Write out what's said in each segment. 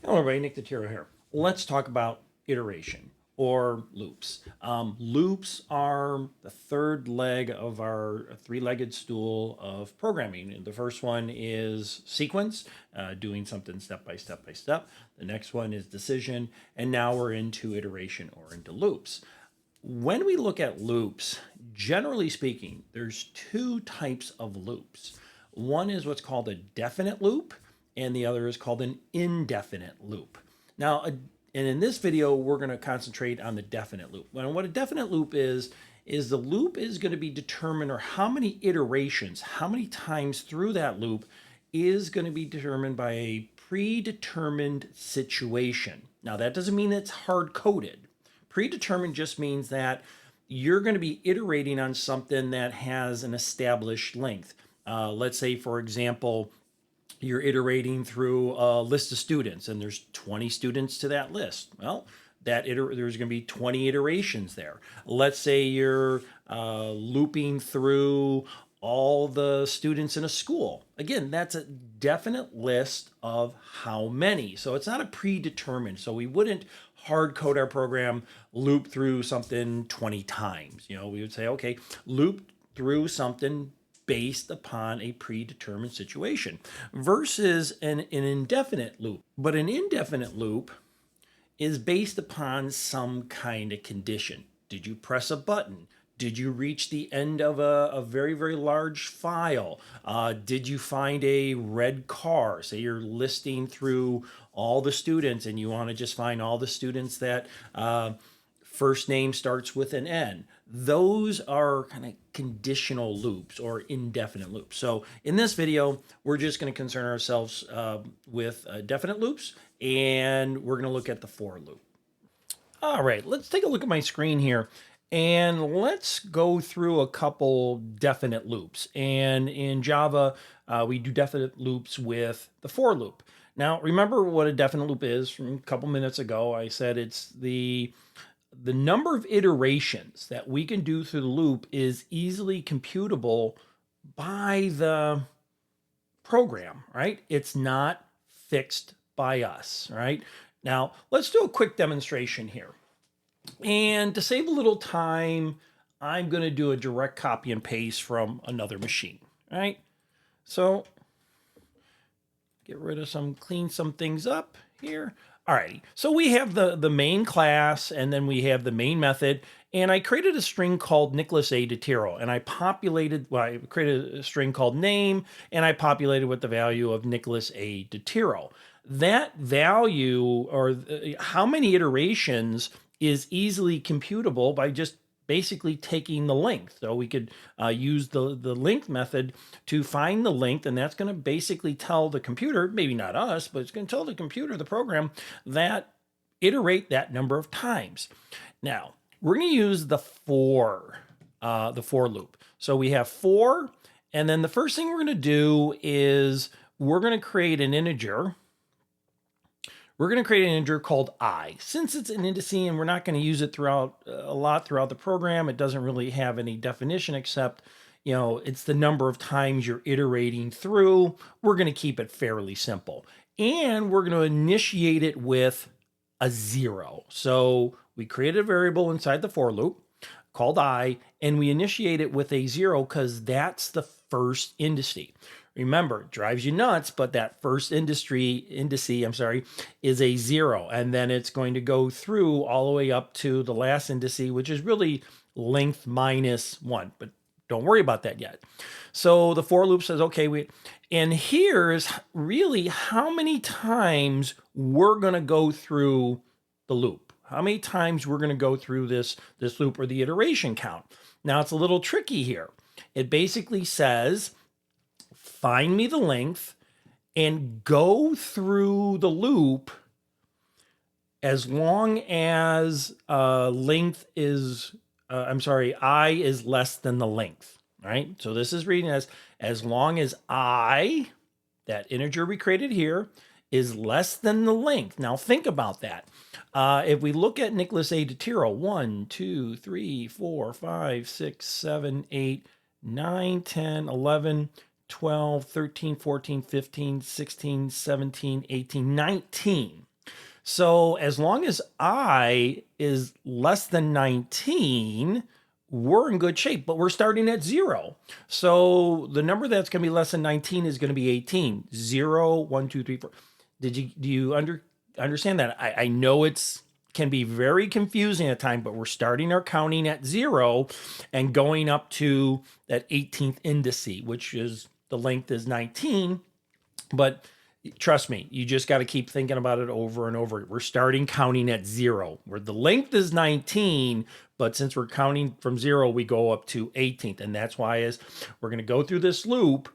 Hello, everybody. Nick Tiro here. Let's talk about iteration or loops. Loops are the third leg of our three-legged stool of programming. And the first one is sequence, doing something step by step by step. The next one is decision, and now we're into iteration or into loops. When we look at loops, generally speaking, there's two types of loops. One is what's called a definite loop, and the other is called an indefinite loop. Now, and in this video, we're going to concentrate on the definite loop. And what a definite loop is the loop is going to be determined, or how many iterations, how many times through that loop is going to be determined by a predetermined situation. Now, that doesn't mean it's hard coded. Predetermined just means that you're going to be iterating on something that has an established length. Let's say, for example, you're iterating through a list of students and there's 20 students to that list. Well, there's going to be 20 iterations there. Let's say you're looping through all the students in a school. Again, that's a definite list of how many. So it's not a predetermined. So we wouldn't hard code our program, loop through something 20 times. We would say, okay, loop through something based upon a predetermined situation versus an indefinite loop. But an indefinite loop is based upon some kind of condition. Did you press a button? Did you reach the end of a very, very large file? Did you find a red car? Say you're listing through all the students and you want to just find all the students that first name starts with an N. Those are kind of conditional loops or indefinite loops. So in this video, we're just going to concern ourselves with definite loops, and we're going to look at the for loop. All right, let's take a look at my screen here. And let's go through a couple definite loops. And in Java, we do definite loops with the for loop. Now, remember what a definite loop is from a couple minutes ago. I said it's the number of iterations that we can do through the loop is easily computable by the program, right? It's not fixed by us, right? Now, let's do a quick demonstration here. And to save a little time, I'm going to do a direct copy and paste from another machine, right? So clean some things up here. All right, so we have the main class, and then we have the main method, and I created a string called Nicholas A. DeTiro, and I created a string called name, and I populated with the value of Nicholas A. DeTiro. That value, or how many iterations, is easily computable by just basically taking the length. So we could use the length method to find the length, and that's going to basically tell the computer, maybe not us, but it's going to tell the computer, the program, that iterate that number of times. Now, we're going to use the for loop. So we have for, and then the first thing we're going to do is we're going to create an integer. We're going to create an integer called I. Since it's an indice and we're not going to use it throughout the program, it doesn't really have any definition except, it's the number of times you're iterating through. We're going to keep it fairly simple. And we're going to initiate it with a 0. So we created a variable inside the for loop called I, and we initiate it with a 0 because that's the first indice. Remember, it drives you nuts, but that first indice is a 0. And then it's going to go through all the way up to the last indice, which is really length minus 1. But don't worry about that yet. So the for loop says, okay, and here's really how many times we're going to go through the loop. How many times we're going to go through this loop, or the iteration count. Now, it's a little tricky here. It basically says, find me the length and go through the loop as long as I is less than the length, right? So this is reading as long as I, that integer we created here, is less than the length. Now think about that. If we look at Nicholas A. DeTiro, 1, 2, 3, 4, 5, 6, 7, 8, 9, 10, 11, 12, 13, 14, 15, 16, 17, 18, 19. So as long as I is less than 19, we're in good shape, but we're starting at 0. So the number that's going to be less than 19 is going to be 18. 0, 1, 2, 3, 4. Do you understand that? I know it's can be very confusing at times, but we're starting our counting at 0 and going up to that 18th indice, which is the length is 19. But trust me, you just got to keep thinking about it over and over. We're starting counting at 0, where the length is 19, but since we're counting from 0, we go up to 18th. And that's why as we're going to go through this loop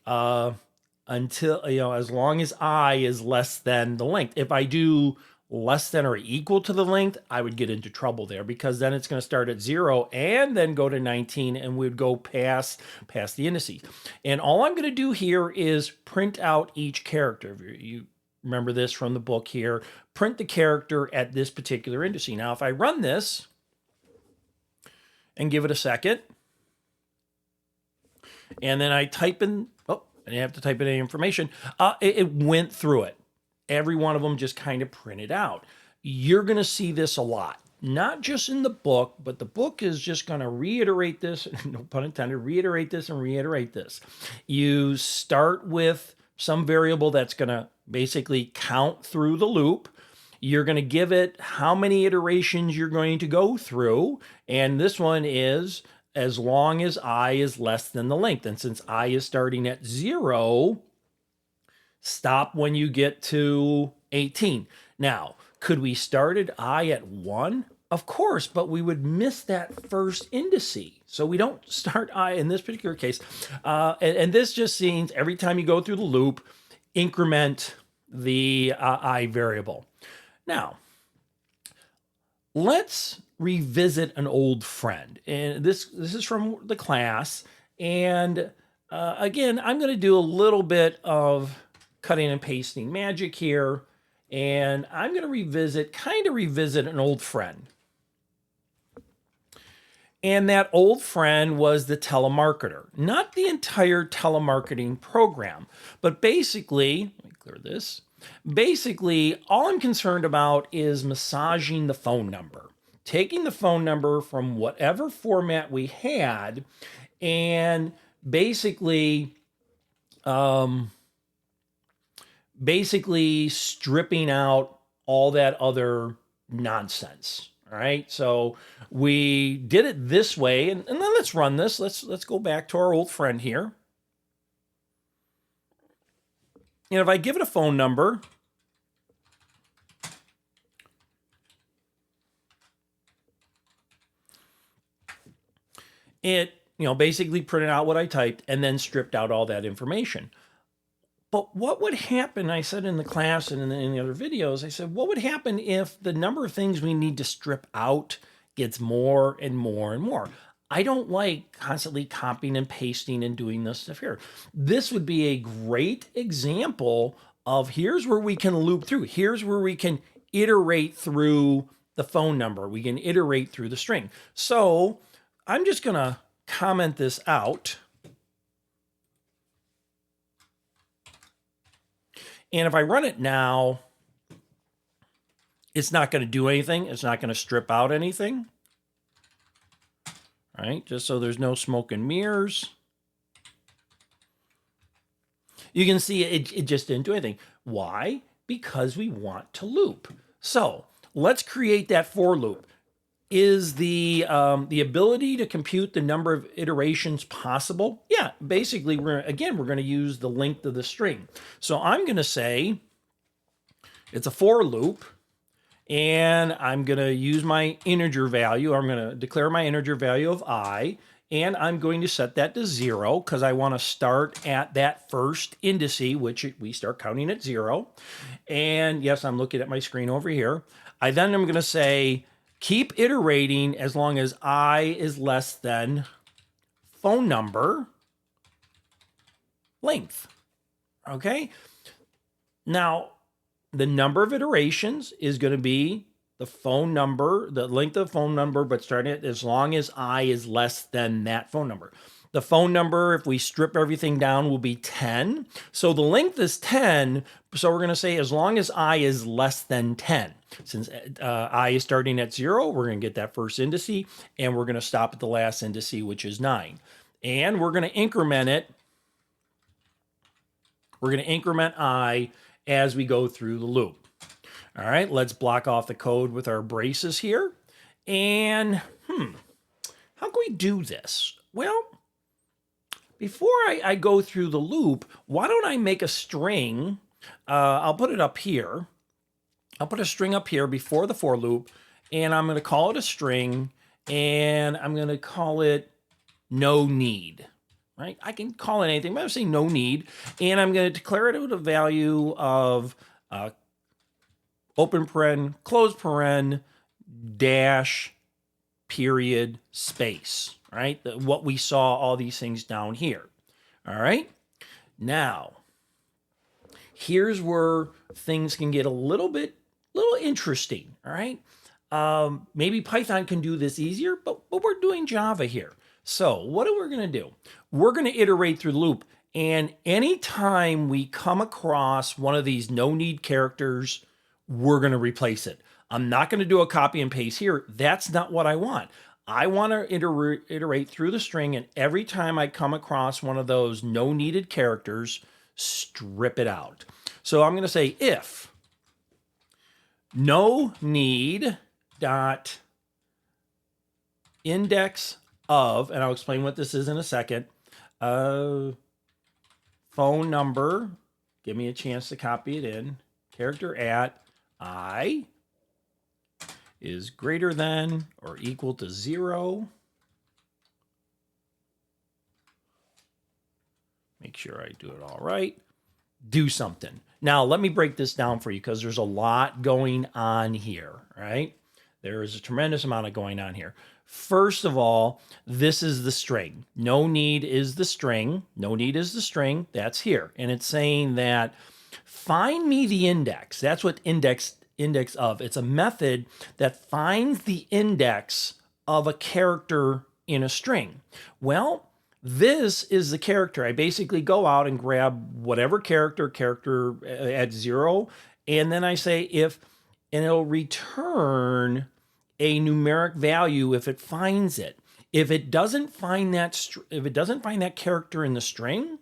until, as long as I is less than the length. If I do less than or equal to the length, I would get into trouble there, because then it's going to start at 0 and then go to 19, and we'd go past the indices. And all I'm going to do here is print out each character. You remember this from the book here. Print the character at this particular indice. Now, if I run this and give it a second, and then I type in, I didn't have to type in any information, it went through it. Every one of them just kind of printed out. You're going to see this a lot, not just in the book, but the book is just going to reiterate this, no pun intended, reiterate this and reiterate this. You start with some variable that's going to basically count through the loop. You're going to give it how many iterations you're going to go through. And this one is as long as I is less than the length. And since I is starting at 0, stop when you get to 18. Now, could we start at I at 1? Of course, but we would miss that first indice. So we don't start I in this particular case. And this just means every time you go through the loop, increment the I variable. Now, let's revisit an old friend. And this is from the class. And again, I'm going to do a little bit of cutting and pasting magic here, and I'm going to kind of revisit an old friend. And that old friend was the telemarketer, not the entire telemarketing program, but basically, let me clear this. Basically, all I'm concerned about is massaging the phone number, taking the phone number from whatever format we had, and basically stripping out all that other nonsense. All right. So we did it this way, and then let's run this. Let's go back to our old friend here. And if I give it a phone number, it, basically printed out what I typed and then stripped out all that information. But what would happen, I said in the class and in the other videos, I said, what would happen if the number of things we need to strip out gets more and more and more? I don't like constantly copying and pasting and doing this stuff here. This would be a great example of here's where we can loop through. Here's where we can iterate through the phone number. We can iterate through the string. So I'm just going to comment this out. And if I run it now, it's not going to do anything. It's not going to strip out anything. All right, just so there's no smoke and mirrors. You can see it just didn't do anything. Why? Because we want to loop. So let's create that for loop. Is the ability to compute the number of iterations possible? Yeah, basically, we're going to use the length of the string. So I'm going to say it's a for loop, and I'm going to use my integer value. I'm going to declare my integer value of I, and I'm going to set that to 0 because I want to start at that first indice, which we start counting at 0. And yes, I'm looking at my screen over here. I'm going to say, keep iterating as long as I is less than phone number length. Okay. Now, the number of iterations is going to be the phone number, the length of phone number, but starting at as long as I is less than that phone number. The phone number, if we strip everything down, will be 10. So the length is 10. So we're going to say as long as I is less than 10. Since I is starting at 0, we're going to get that first indice, and we're going to stop at the last indice, which is 9. And we're going to increment it. We're going to increment I as we go through the loop. All right, let's block off the code with our braces here. And, how can we do this? Well, before I go through the loop, why don't I make a string? I'll put it up here. I'll put a string up here before the for loop, and I'm going to call it a string, and I'm going to call it no need. Right? I can call it anything, but I'm saying no need, and I'm going to declare it with a value of open paren, close paren, dash, period, space. Right? What we saw, all these things down here. All right? Now, here's where things can get a little interesting. All right? Maybe Python can do this easier, but we're doing Java here. So what are we going to do? We're going to iterate through the loop. And anytime we come across one of these no need characters, we're going to replace it. I'm not going to do a copy and paste here. That's not what I want. I want to iterate through the string, and every time I come across one of those no needed characters, strip it out. So I'm going to say if no need dot index of, and I'll explain what this is in a second, phone number, give me a chance to copy it in, character at I is greater than or equal to 0. Make sure I do it all right. Do something. Now, let me break this down for you because there's a lot going on here, right? There is a tremendous amount of going on here. First of all, this is the string. No need is the string. No need is the string. That's here. And it's saying that find me the index. That's what index of. It's a method that finds the index of a character in a string. Well, this is the character. I basically go out and grab whatever character at 0, and then I say if, and it'll return a numeric value if it finds it. If it doesn't find that character in the string,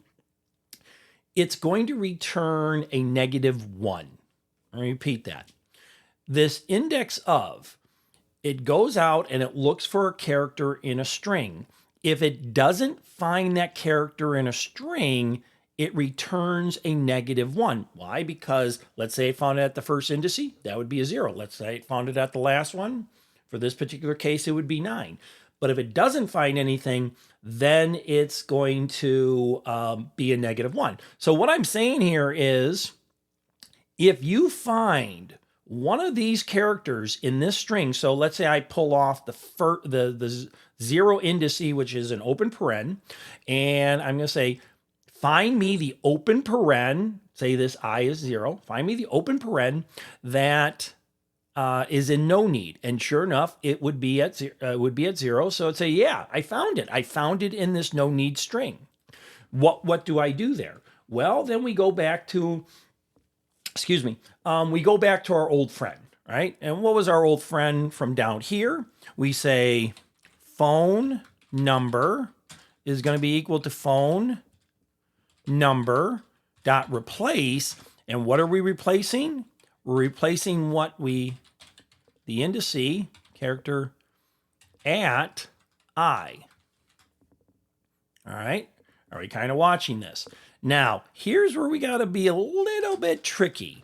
it's going to return a -1. I'll repeat that. This index of, it goes out and it looks for a character in a string. If it doesn't find that character in a string, it returns a -1. Why? Because let's say it found it at the first indice, that would be a 0. Let's say it found it at the last one. For this particular case, it would be 9. But if it doesn't find anything, then it's going to be a -1. So what I'm saying here is, if you find one of these characters in this string, so let's say I pull off the 0 indice, which is an open paren, and I'm going to say, find me the open paren, say this I is 0, find me the open paren that is in no need. And sure enough, it would be at 0. So it'd say, yeah, I found it. I found it in this no need string. What do I do there? Well, then we go back to, we go back to our old friend, right? And what was our old friend from down here? We say phone number is going to be equal to phone number dot replace. And what are we replacing? We're replacing the indice character at I. All right. Are we kind of watching this? Now, here's where we got to be a little bit tricky.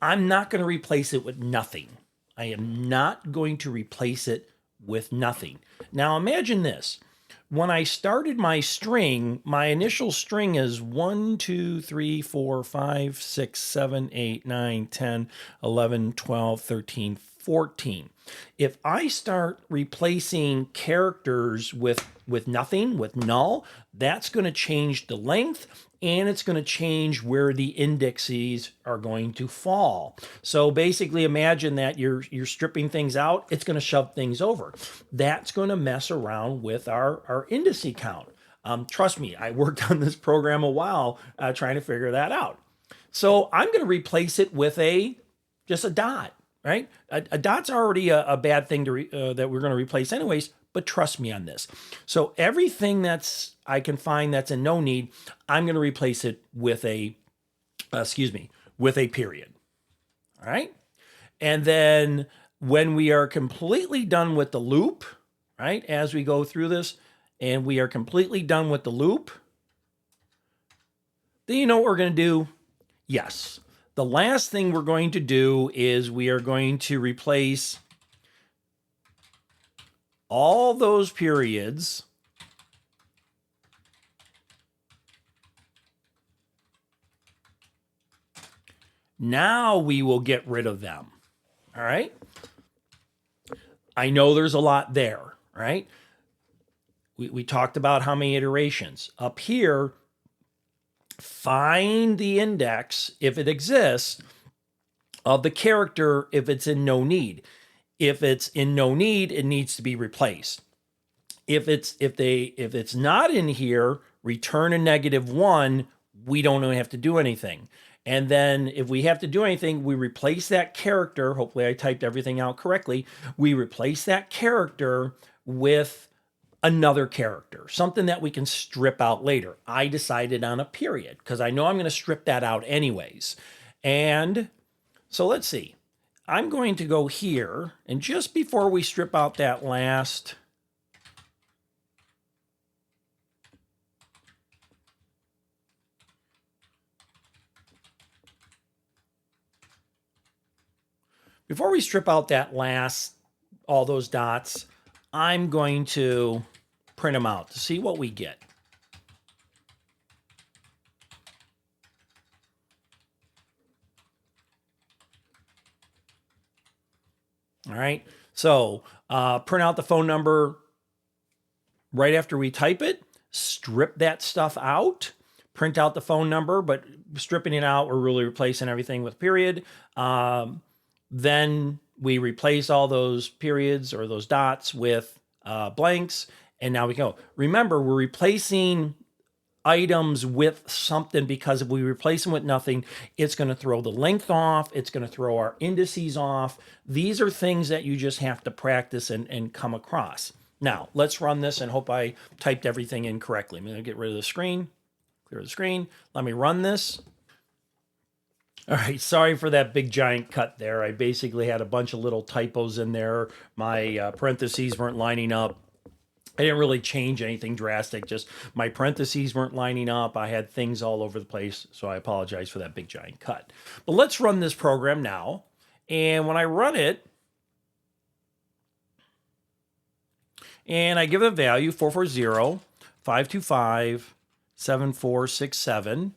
I'm not going to replace it with nothing. I am not going to replace it with nothing. Now, imagine this. When I started my string, my initial string is 1, 2, 3, 4, 5, 6, 7, 8, 9, 10, 11, 12, 13, 14. If I start replacing characters with nothing, with null, that's going to change the length, and it's going to change where the indexes are going to fall. So basically imagine that you're stripping things out, it's going to shove things over. That's going to mess around with our indice count. Trust me, I worked on this program a while trying to figure that out. So I'm going to replace it with just a dot, right? A dot's already a bad thing that we're going to replace anyways, but trust me on this. So everything I can find that's in no need, I'm going to replace it with with a period. All right. And then when we are completely done with the loop, right, as we go through this, and we are completely done with the loop, then you know what we're going to do? Yes. The last thing we're going to do is we are going to replace all those periods now we will get rid of them. All right. I know there's a lot there, right? We talked about how many iterations. Up here, find the index, if it exists, of the character if it's in no need. If it's in no need, it needs to be replaced. If it's not in here, return a -1. We don't have to do anything. And then if we have to do anything, we replace that character. Hopefully I typed everything out correctly. We replace that character with another character, something that we can strip out later. I decided on a period because I know I'm going to strip that out anyways. And so let's see. I'm going to go here, and just before we strip out that last all those dots, I'm going to print them out to see what we get. All right, so print out the phone number right after we type it, strip that stuff out, print out the phone number, but stripping it out, we're really replacing everything with period. Then we replace all those periods or those dots with blanks, and now we go. Remember, we're replacing items with something because if we replace them with nothing, it's going to throw the length off. It's going to throw our indices off. These are things that you just have to practice and come across. Now, let's run this and hope I typed everything in correctly. I'm going to get rid of the screen, clear the screen. Let me run this. All right, sorry for that big giant cut there. I basically had a bunch of little typos in there. My parentheses weren't lining up. I didn't really change anything drastic, just my parentheses weren't lining up. I had things all over the place, so I apologize for that big giant cut. But let's run this program now. And when I run it, and I give it a value 440-525-7467,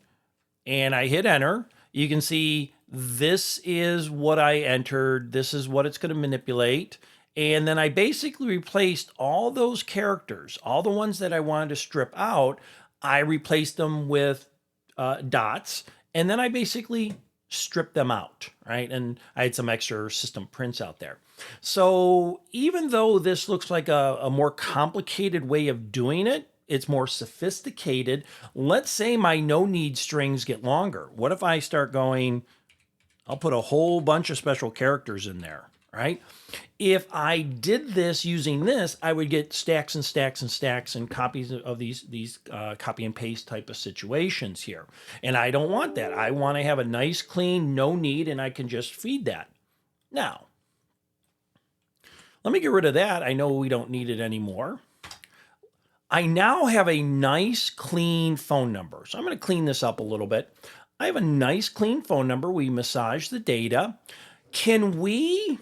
and I hit enter, you can see this is what I entered. This is what it's going to manipulate. And then I basically replaced all those characters, all the ones that I wanted to strip out, I replaced them with dots. And then I basically stripped them out, right? And I had some extra system prints out there. So even though this looks like a more complicated way of doing it, it's more sophisticated. Let's say my no need strings get longer. What if I start going, I'll put a whole bunch of special characters in there, right? If I did this using this, I would get stacks and stacks and stacks and copies of these copy and paste type of situations here. And I don't want that. I want to have a nice, clean, no need, and I can just feed that. Now, let me get rid of that. I know we don't need it anymore. I now have a nice, clean phone number. So I'm going to clean this up a little bit. I have a nice, clean phone number. We massage the data. Can we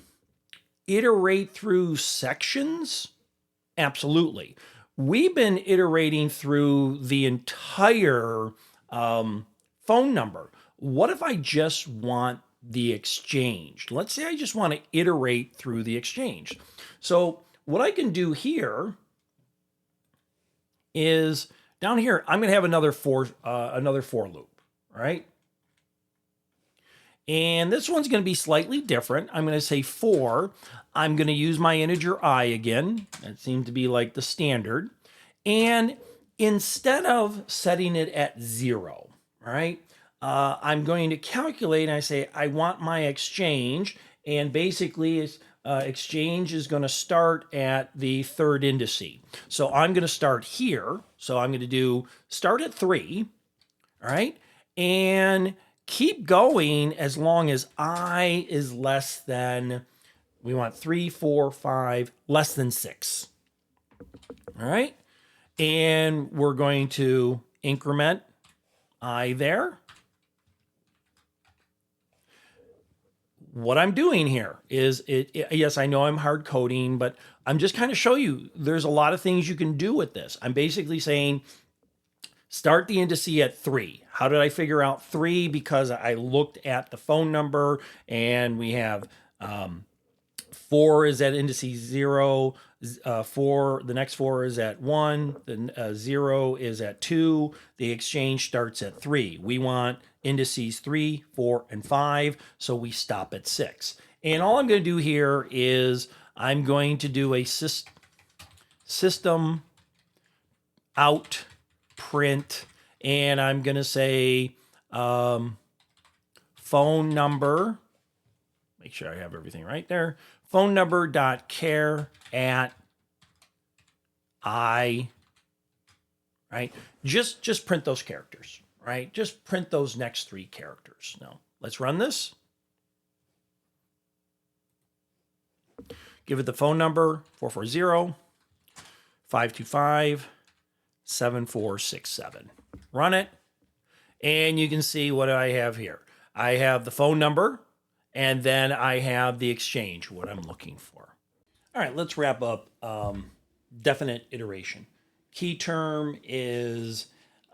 iterate through sections? Absolutely. We've been iterating through the entire phone number. What if I just want the exchange. Let's say I just want to iterate through the exchange. So what I can do here is down here, I'm going to have another for loop, right? And this one's going to be slightly different. I'm going to say for. I'm going to use my integer I again. That seems to be like the standard. And instead of setting it at 0, all right, I'm going to calculate and I say I want my exchange. And basically, exchange is going to start at the third indice. So I'm going to start here. So I'm going to do start at 3, all right, and keep going as long as I is less than, we want 3, 4, 5, less than 6. All right. And we're going to increment I there. What I'm doing here is yes, I know I'm hard coding, but I'm just kind of show you there's a lot of things you can do with this. I'm basically saying start the indice at 3. How did I figure out 3? Because I looked at the phone number and we have 4 is at indice 0, 4, the next 4 is at 1, the 0 is at 2, the exchange starts at 3. We want indices 3, 4, and 5, so we stop at 6. And all I'm going to do here is I'm going to do a system out print, and I'm going to say phone number, make sure I have everything right there, phone number dot care at I, right? Just print those characters, right? Just print those next 3 characters. Now, let's run this. Give it the phone number, 440 525 7467. Run it, and you can see what I have here. I have the phone number, and then I have the exchange, what I'm looking for. All right, let's wrap up definite iteration. Key term is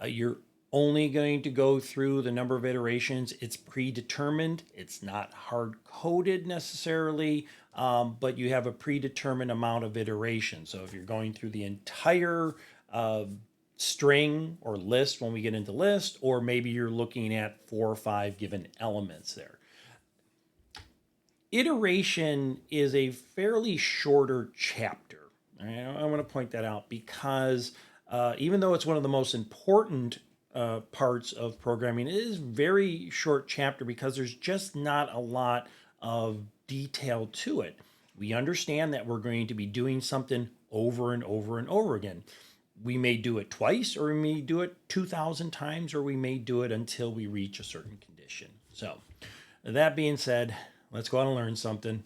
you're only going to go through the number of iterations. It's predetermined. It's not hard-coded necessarily, but you have a predetermined amount of iterations. So if you're going through the entire string or list when we get into list, or maybe you're looking at 4 or 5 given elements there. Iteration is a fairly shorter chapter. I want to point that out because even though it's one of the most important parts of programming, it is a very short chapter because there's just not a lot of detail to it. We understand that we're going to be doing something over and over and over again. We may do it twice, or we may do it 2,000 times, or we may do it until we reach a certain condition. So that being said, let's go out and learn something.